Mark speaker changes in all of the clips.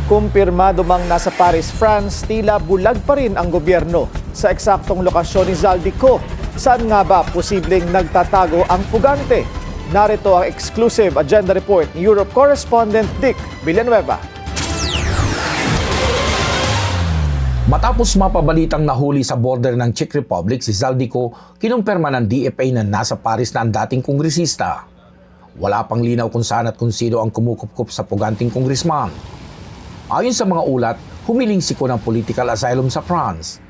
Speaker 1: Kumpirmado mang nasa Paris, France, tila bulag pa rin ang gobyerno sa eksaktong lokasyon ni Zaldico. Saan nga ba posibleng nagtatago ang pugante? Narito ang exclusive agenda report ni Europe correspondent Dick Villanueva.
Speaker 2: Matapos mapabalitang nahuli sa border ng Czech Republic si Zaldico, kinumpirma ng DFA na nasa Paris na ang dating kongresista. Wala pang linaw kung saan at kung sino ang kumukupkup sa puganting kongresman. Ayon sa mga ulat, humiling siko ng political asylum sa France.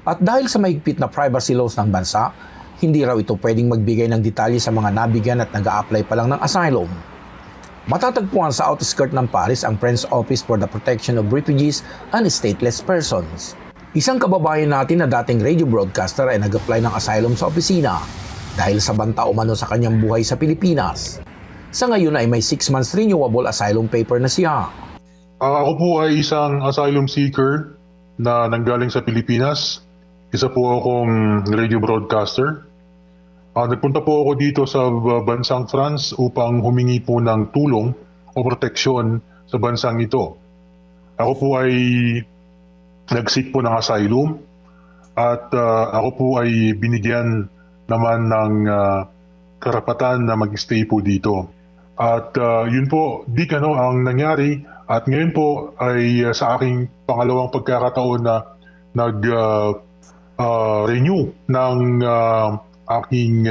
Speaker 2: At dahil sa mahigpit na privacy laws ng bansa, hindi raw ito pwedeng magbigay ng detalye sa mga nabigyan at nag-a-apply pa lang ng asylum. Matatagpuan sa outskirt ng Paris ang French Office for the Protection of Refugees and Stateless Persons. Isang kababayan natin na dating radio broadcaster ay nag-apply ng asylum sa opisina dahil sa banta umano sa kanyang buhay sa Pilipinas. Sa ngayon ay may 6 months renewable asylum paper na siya.
Speaker 3: Ako po ay isang asylum seeker na nanggaling sa Pilipinas. Isa po akong radio broadcaster. Nagpunta po ako dito sa bansang France upang humingi po ng tulong o proteksyon sa bansang ito. Ako po ay nag-seek po ng asylum at ako po ay binigyan naman ng karapatan na mag-stay po dito. At yun po, ang nangyari. At ngayon po ay sa aking pangalawang pagkakataon na nag-renew ng aking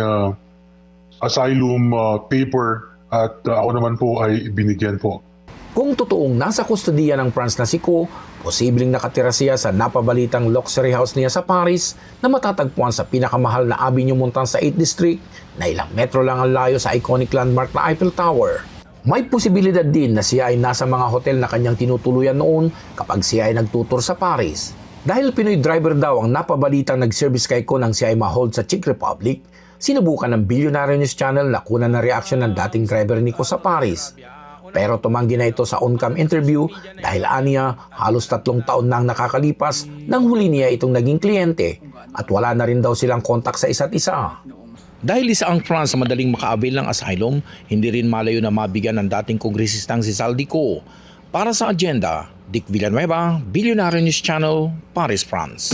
Speaker 3: asylum paper at ako naman po ay binigyan po.
Speaker 2: Kung totoong nasa kustodiya ng France na si Co, posibleng nakatira siya sa napabalitang luxury house niya sa Paris na matatagpuan sa pinakamahal na Avenue Montand sa 8th District na ilang metro lang ang layo sa iconic landmark na Eiffel Tower. May posibilidad din na siya ay nasa mga hotel na kanyang tinutuluyan noon kapag siya ay nagtutur sa Paris. Dahil Pinoy driver daw ang napabalitang nag-service kay Co nang siya ay ma-hold sa Czech Republic, sinubukan ng Billionaire News Channel na kunan ng reaksyon ng dating driver ni Co sa Paris. Pero tumanggi na ito sa on-cam interview dahil aniya halos 3 taon nang nakakalipas nang huli niya itong naging kliyente at wala na rin daw silang kontak sa isa't isa. Dahil isa ang France sa madaling maka-avail ng asylum, hindi rin malayo na mabigyan ng dating kongresistang si Zaldico. Para sa agenda, Dick Villanueva, Billionaire News Channel, Paris, France.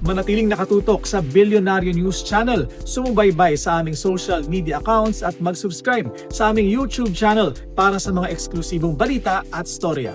Speaker 1: Manatiling nakatutok sa Billionaire News Channel, sumubaybay sa aming social media accounts at mag-subscribe sa aming YouTube channel para sa mga eksklusibong balita at storya.